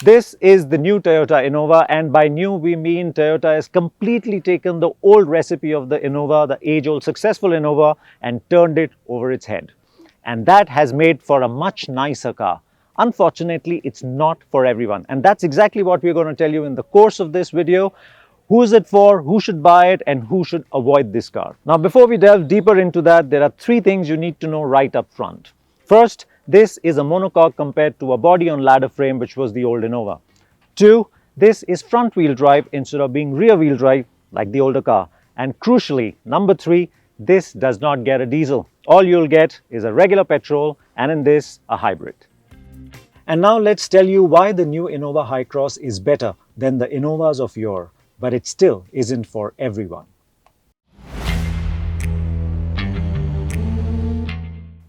This is the new Toyota Innova, and by new we mean Toyota has completely taken the old recipe of the Innova, the age-old successful Innova, and turned it over its head. And that has made for a much nicer car. Unfortunately, it's not for everyone, and that's exactly what we're going to tell you in the course of this video. Who is it for, who should buy it, and who should avoid this car? Now, before we delve deeper into that, there are three things you need to know right up front. First, this is a monocoque compared to a body-on-ladder frame, which was the old Innova. Two, this is front-wheel drive instead of being rear-wheel drive like the older car. And crucially, number three, this does not get a diesel. All you'll get is a regular petrol, and in this, a hybrid. And now let's tell you why the new Innova Hycross is better than the Innovas of yore, but it still isn't for everyone.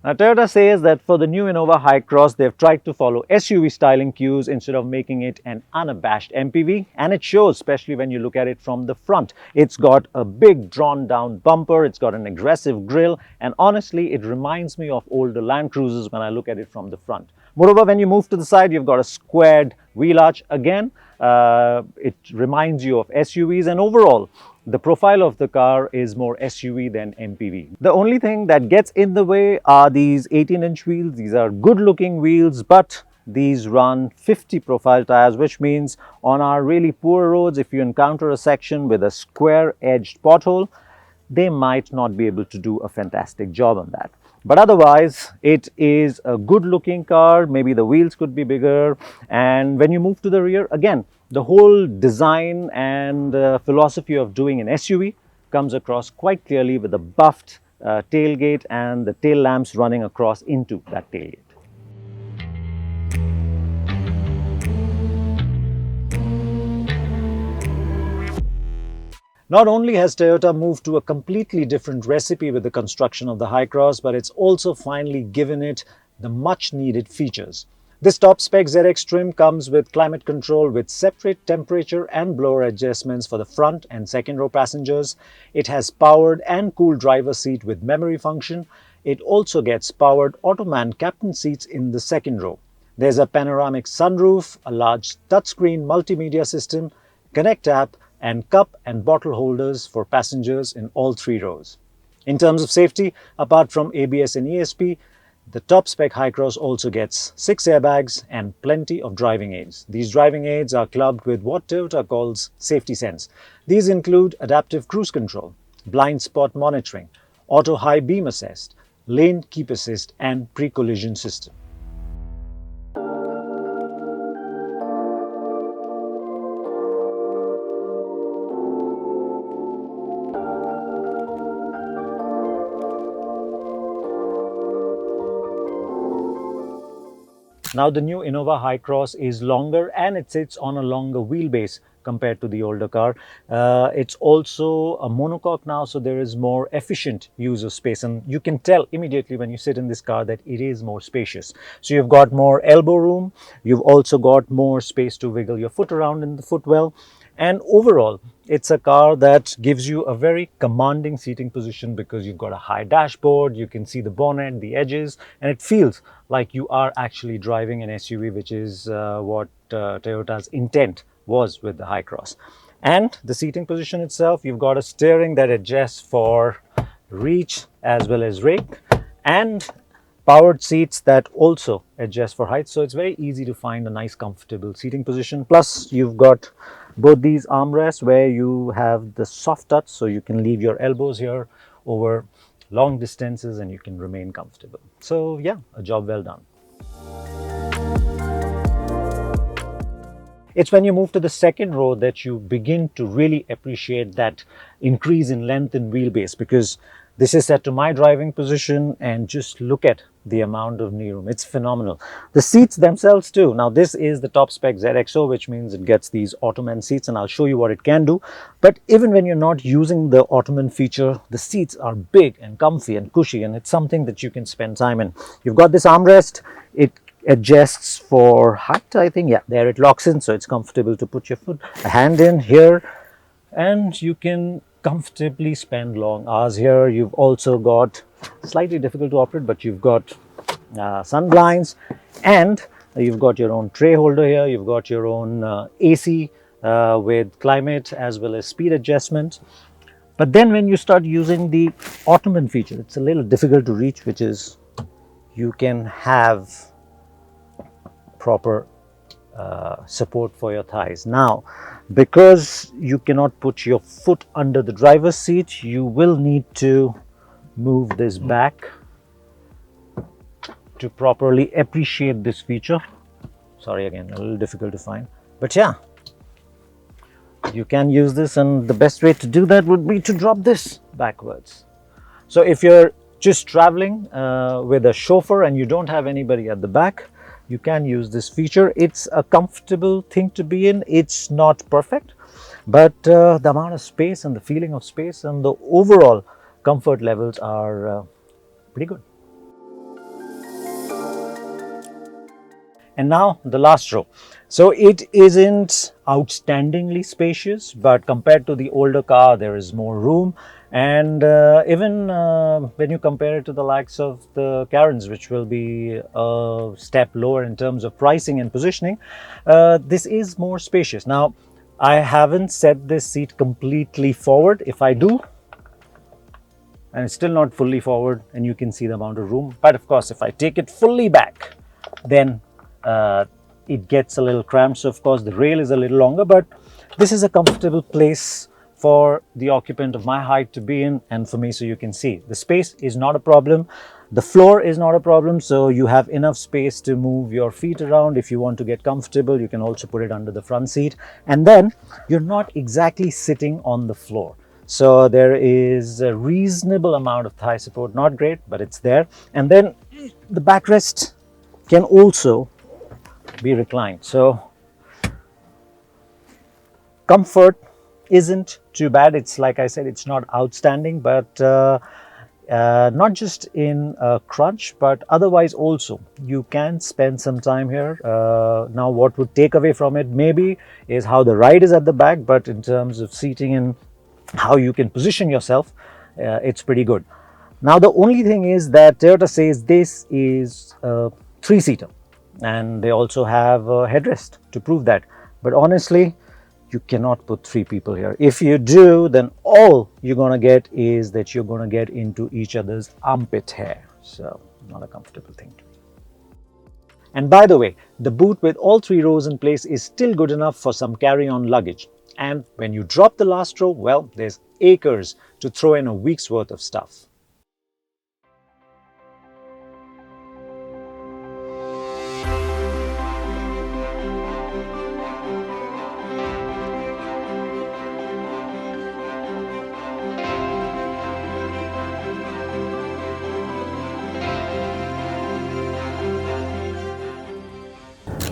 Now, Toyota says that for the new Innova Hycross, they've tried to follow SUV styling cues instead of making it an unabashed MPV, and it shows, especially when you look at it from the front. It's got a big drawn down bumper, it's got an aggressive grille, and honestly, it reminds me of older Land Cruisers when I look at it from the front. Moreover, when you move to the side, you've got a squared wheel arch again. It reminds you of SUVs, and overall, the profile of the car is more SUV than MPV. The only thing that gets in the way are these 18-inch wheels. These are good-looking wheels, but these run 50 profile tires, which means on our really poor roads, if you encounter a section with a square-edged pothole, they might not be able to do a fantastic job on that. But otherwise, it is a good-looking car. Maybe the wheels could be bigger. And when you move to the rear, again, the whole design and philosophy of doing an SUV comes across quite clearly with the buffed tailgate and the tail lamps running across into that tailgate. Not only has Toyota moved to a completely different recipe with the construction of the Hycross, but it's also finally given it the much needed features. This top spec ZX trim comes with climate control with separate temperature and blower adjustments for the front and second row passengers. It has powered and cooled driver seat with memory function. It also gets powered Ottoman captain seats in the second row. There's a panoramic sunroof, a large touchscreen multimedia system, Connect app, and cup and bottle holders for passengers in all three rows. In terms of safety, apart from ABS and ESP, the top spec Hycross also gets 6 airbags and plenty of driving aids. These driving aids are clubbed with what Toyota calls safety sense. These include adaptive cruise control, blind spot monitoring, auto high beam assist, lane keep assist, and pre-collision system. Now, the new Innova Hycross is longer and it sits on a longer wheelbase compared to the older car. It's also a monocoque now, so there is more efficient use of space, and you can tell immediately when you sit in this car that it is more spacious. So you've got more elbow room, you've also got more space to wiggle your foot around in the footwell, and overall it's a car that gives you a very commanding seating position because you've got a high dashboard, you can see the bonnet, the edges, and it feels like you are actually driving an SUV, which is what Toyota's intent was with the Hycross. And the seating position itself, you've got a steering that adjusts for reach as well as rake, and powered seats that also adjust for height, so it's very easy to find a nice comfortable seating position. Plus you've got both these armrests where you have the soft touch, so you can leave your elbows here over long distances and you can remain comfortable. So yeah, a job well done. It's when you move to the second row that you begin to really appreciate that increase in length and wheelbase, because this is set to my driving position and just look at the amount of knee room. It's phenomenal. The seats themselves too. Now, this is the top spec ZXO, which means it gets these Ottoman seats, and I'll show you what it can do. But even when you're not using the Ottoman feature, the seats are big and comfy and cushy, and it's something that you can spend time in. You've got this armrest. It adjusts for height, I think. Yeah, there it locks in, so it's comfortable to put your foot, a hand in here, and you can comfortably spend long hours here. You've also got, slightly difficult to operate, but you've got sun blinds, and You've got your own tray holder here. You've got your own AC with climate as well as speed adjustment. But then when you start using the Ottoman feature, it's a little difficult to reach, which is you can have proper support for your thighs. Now, because you cannot put your foot under the driver's seat, you will need to move this back to properly appreciate this feature. Sorry, again, a little difficult to find. But yeah, you can use this, and the best way to do that would be to drop this backwards. So if you're just traveling with a chauffeur and you don't have anybody at the back, you can use this feature. It's a comfortable thing to be in. It's not perfect, but the amount of space and the feeling of space and the overall comfort levels are pretty good. And now the last row. So it isn't outstandingly spacious, but compared to the older car, there is more room. And even when you compare it to the likes of the Karens, which will be a step lower in terms of pricing and positioning, this is more spacious. Now, I haven't set this seat completely forward. If I do, and it's still not fully forward, and you can see the amount of room. But of course, if I take it fully back, then it gets a little cramped. So of course the rail is a little longer, but this is a comfortable place for the occupant of my height to be in, and for me. So you can see the space is not a problem, the floor is not a problem, so you have enough space to move your feet around. If you want to get comfortable, you can also put it under the front seat, and then you're not exactly sitting on the floor. So there is a reasonable amount of thigh support, not great, but it's there. And then the backrest can also be reclined. So comfort isn't too bad. It's like I said, it's not outstanding, but not just in a crunch, but otherwise also you can spend some time here. Now what would take away from it maybe is how the ride is at the back, but in terms of seating and how you can position yourself, it's pretty good. Now the only thing is that Toyota says this is a 3-seater, and they also have a headrest to prove that. But honestly, you cannot put 3 people here. If you do, then all you're going to get is that you're going to get into each other's armpit hair. So not a comfortable thing to do. And by the way, the boot with all 3 rows in place is still good enough for some carry-on luggage. And when you drop the last row, well, there's acres to throw in a week's worth of stuff.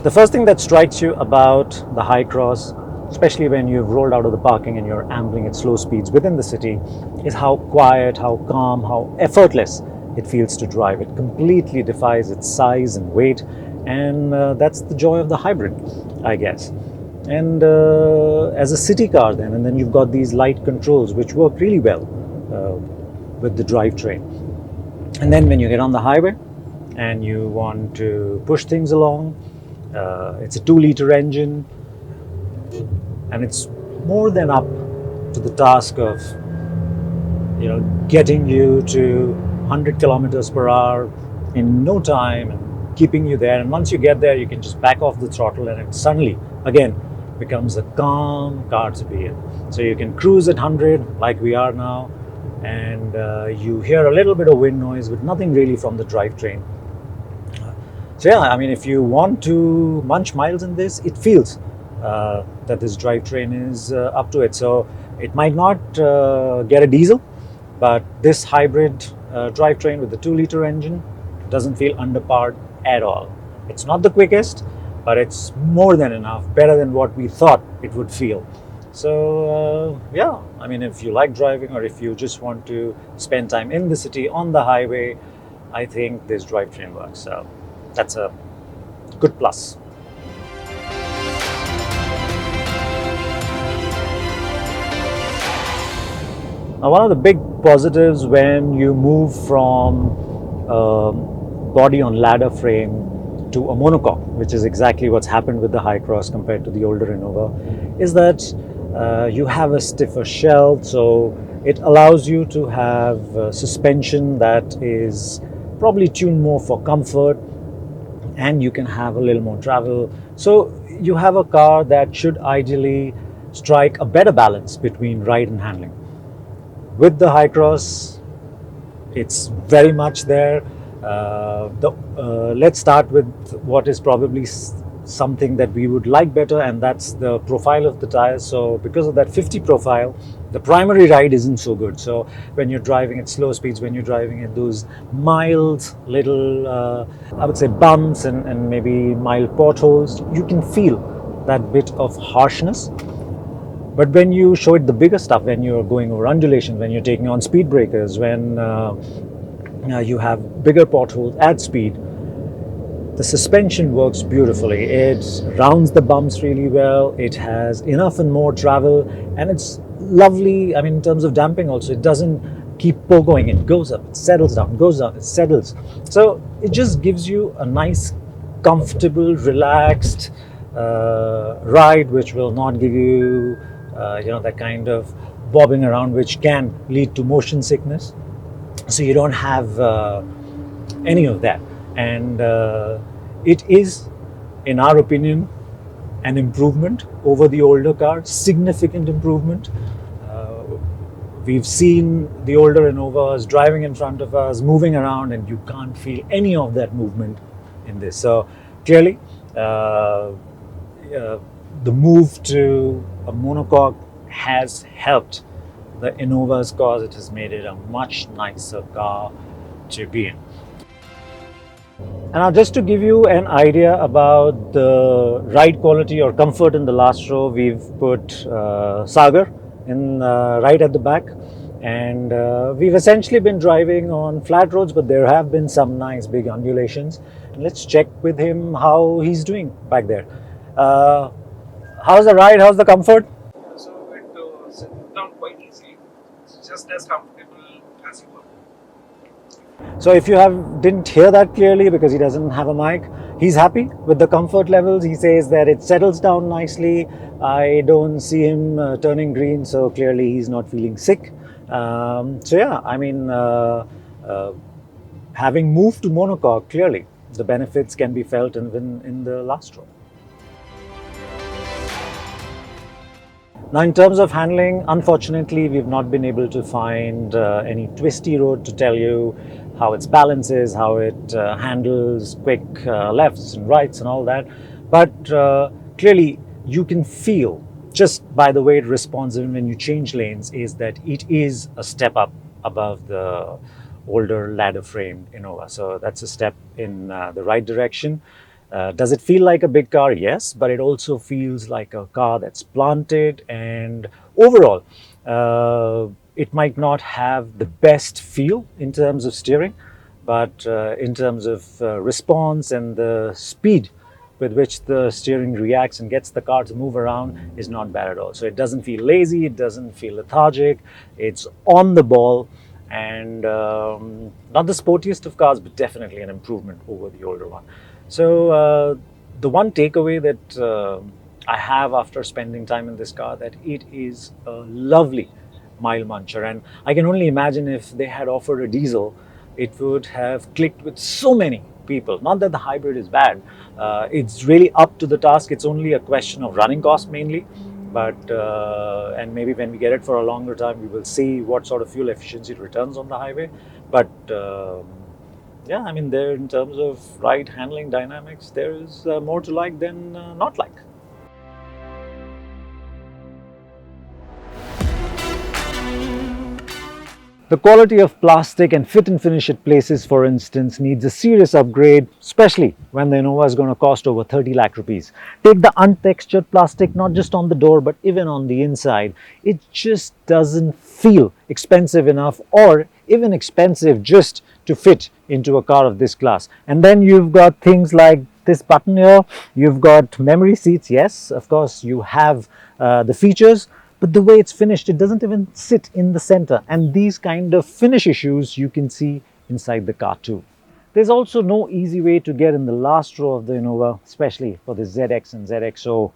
The first thing that strikes you about the Hycross, especially when you've rolled out of the parking and you're ambling at slow speeds within the city, is how quiet, how calm, how effortless it feels to drive. It completely defies its size and weight, and that's the joy of the hybrid, I guess. And as a city car then, and then you've got these light controls which work really well with the drivetrain. And then when you get on the highway and you want to push things along, it's a 2-liter engine, and it's more than up to the task of, you know, getting you to 100 kilometers per hour in no time and keeping you there. And once you get there, you can just back off the throttle, and it suddenly again becomes a calm car to be in. So you can cruise at 100 like we are now, and you hear a little bit of wind noise with nothing really from the drivetrain. So yeah, I mean, if you want to munch miles in this, it feels that this drivetrain is up to it. So it might not get a diesel, but this hybrid drivetrain with the 2-liter engine doesn't feel underpowered at all. It's not the quickest, but it's more than enough, better than what we thought it would feel. So yeah, I mean, if you like driving, or if you just want to spend time in the city on the highway, I think this drivetrain works. So that's a good plus. Now, one of the big positives when you move from body on ladder frame to a monocoque, which is exactly what's happened with the Hycross compared to the older Innova, is that you have a stiffer shell, so it allows you to have suspension that is probably tuned more for comfort, and you can have a little more travel. So you have a car that should ideally strike a better balance between ride and handling. With the Hycross, it's very much there. Let's start with what is probably something that we would like better, and that's the profile of the tires. So because of that 50 profile, the primary ride isn't so good. So when you're driving at slow speeds, when you're driving at those mild little, I would say, bumps and maybe mild potholes, you can feel that bit of harshness. But when you show it the bigger stuff, when you're going over undulations, when you're taking on speed breakers, when you have bigger potholes at speed, the suspension works beautifully. It rounds the bumps really well. It has enough and more travel, and it's lovely. I mean, in terms of damping also, it doesn't keep pogoing. It goes up, it settles down, goes down, it settles. So it just gives you a nice, comfortable, relaxed ride, which will not give you that kind of bobbing around, which can lead to motion sickness. So you don't have any of that. And it is, in our opinion, an improvement over the older car, significant improvement. We've seen the older Innovas driving in front of us, moving around, and you can't feel any of that movement in this. So clearly, the move to a monocoque has helped the Innova's cause. It has made it a much nicer car to be in. And now, just to give you an idea about the ride quality or comfort in the last row, we've put Sagar in right at the back, and we've essentially been driving on flat roads, but there have been some nice big undulations. And let's check with him how he's doing back there. How's the ride? How's the comfort? So it sits down quite easily. It's just as comfortable as you want. So if you didn't hear that clearly because he doesn't have a mic, he's happy with the comfort levels. He says that it settles down nicely. I don't see him turning green, so clearly he's not feeling sick. So yeah, I mean, having moved to monocoque, clearly the benefits can be felt even in the last row. Now, in terms of handling, unfortunately, we've not been able to find any twisty road to tell you how its balance is, how it handles quick lefts and rights and all that. But clearly, you can feel just by the way it responds even when you change lanes is that it is a step up above the older ladder framed Innova. So that's a step in the right direction. Does it feel like a big car? Yes, but it also feels like a car that's planted, and overall, it might not have the best feel in terms of steering, but in terms of response and the speed with which the steering reacts and gets the car to move around is not bad at all. So it doesn't feel lazy, it doesn't feel lethargic, it's on the ball, and not the sportiest of cars, but definitely an improvement over the older one. So the one takeaway that I have after spending time in this car, that it is a lovely mile muncher, and I can only imagine if they had offered a diesel, it would have clicked with so many people. Not that the hybrid is bad, it's really up to the task. It's only a question of running cost mainly, but and maybe when we get it for a longer time, we will see what sort of fuel efficiency it returns on the highway. But yeah, I mean, there in terms of ride handling dynamics, there is more to like than not like. The quality of plastic and fit and finish at places, for instance, needs a serious upgrade, especially when the Innova is going to cost over 30 lakh rupees. Take the untextured plastic, not just on the door, but even on the inside. It just doesn't feel expensive enough, or even expensive just to fit into a car of this class. And then you've got things like this button here, you've got memory seats. Yes, of course, you have the features, but the way it's finished, it doesn't even sit in the center. And these kind of finish issues you can see inside the car too. There's also no easy way to get in the last row of the Innova, especially for the ZX and ZXO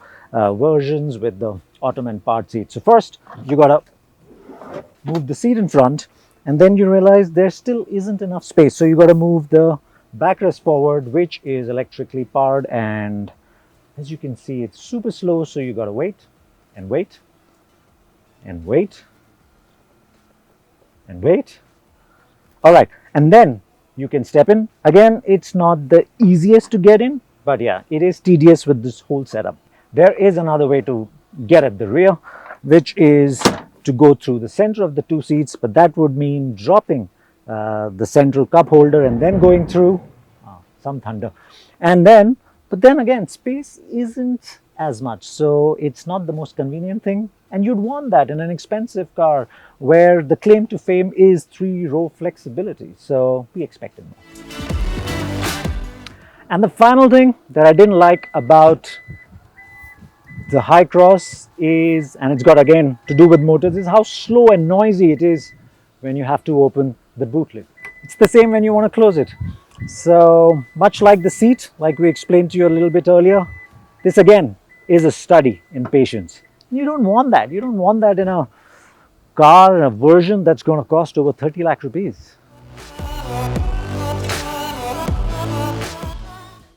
versions with the Ottoman part seat. So first, you gotta move the seat in front, and then you realize there still isn't enough space. So you gotta move the backrest forward, which is electrically powered, and as you can see, it's super slow. So you gotta wait and wait and wait and wait. All right, and then you can step in. Again, it's not the easiest to get in, but yeah, it is tedious with this whole setup. There is another way to get at the rear, which is to go through the center of the two seats, but that would mean dropping the central cup holder and then going through some thunder. And then, but then again, space isn't as much, so it's not the most convenient thing, and you'd want that in an expensive car where the claim to fame is 3-row flexibility, so we expected more. And the final thing that I didn't like about the Hycross is, and it's got again to do with motors, is how slow and noisy it is when you have to open the boot lid. It's the same when you want to close it. So much like the seat, like we explained to you a little bit earlier, this again is a study in patience. You don't want that. You don't want that in a car, a version that's going to cost over 30 lakh rupees.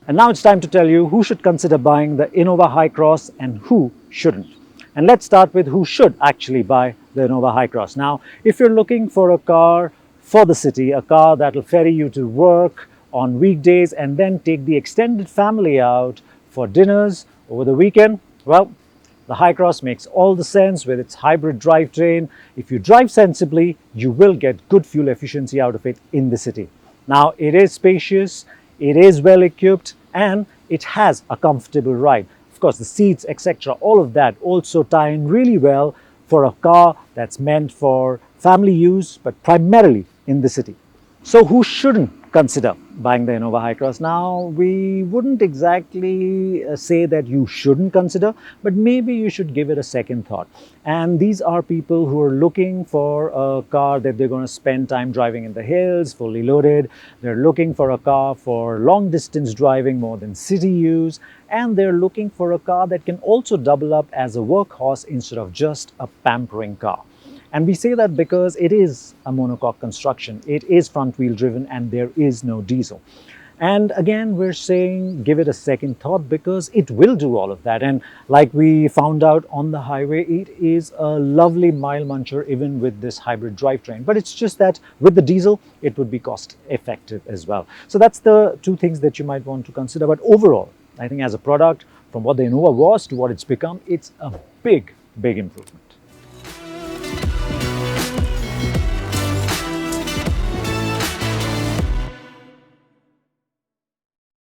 And now it's time to tell you who should consider buying the Innova Hycross and who shouldn't. And let's start with who should actually buy the Innova Hycross. Now, if you're looking for a car for the city, a car that will ferry you to work on weekdays and then take the extended family out for dinners over the weekend, well, the Hycross makes all the sense with its hybrid drivetrain. If you drive sensibly, you will get good fuel efficiency out of it in the city. Now, it is spacious, it is well equipped, and it has a comfortable ride. Of course, the seats, etc., all of that also tie in really well for a car that's meant for family use, but primarily in the city. So who shouldn't consider buying the Innova Hycross? Now, we wouldn't exactly say that you shouldn't consider, but maybe you should give it a second thought. And these are people who are looking for a car that they're going to spend time driving in the hills, fully loaded. They're looking for a car for long distance driving more than city use. And they're looking for a car that can also double up as a workhorse instead of just a pampering car. And we say that because it is a monocoque construction, it is front wheel driven, and there is no diesel. And again, we're saying give it a second thought because it will do all of that. And like we found out on the highway, it is a lovely mile muncher even with this hybrid drivetrain. But it's just that with the diesel, it would be cost effective as well. So that's the two things that you might want to consider. But overall, I think as a product, from what the Innova was to what it's become, it's a big improvement.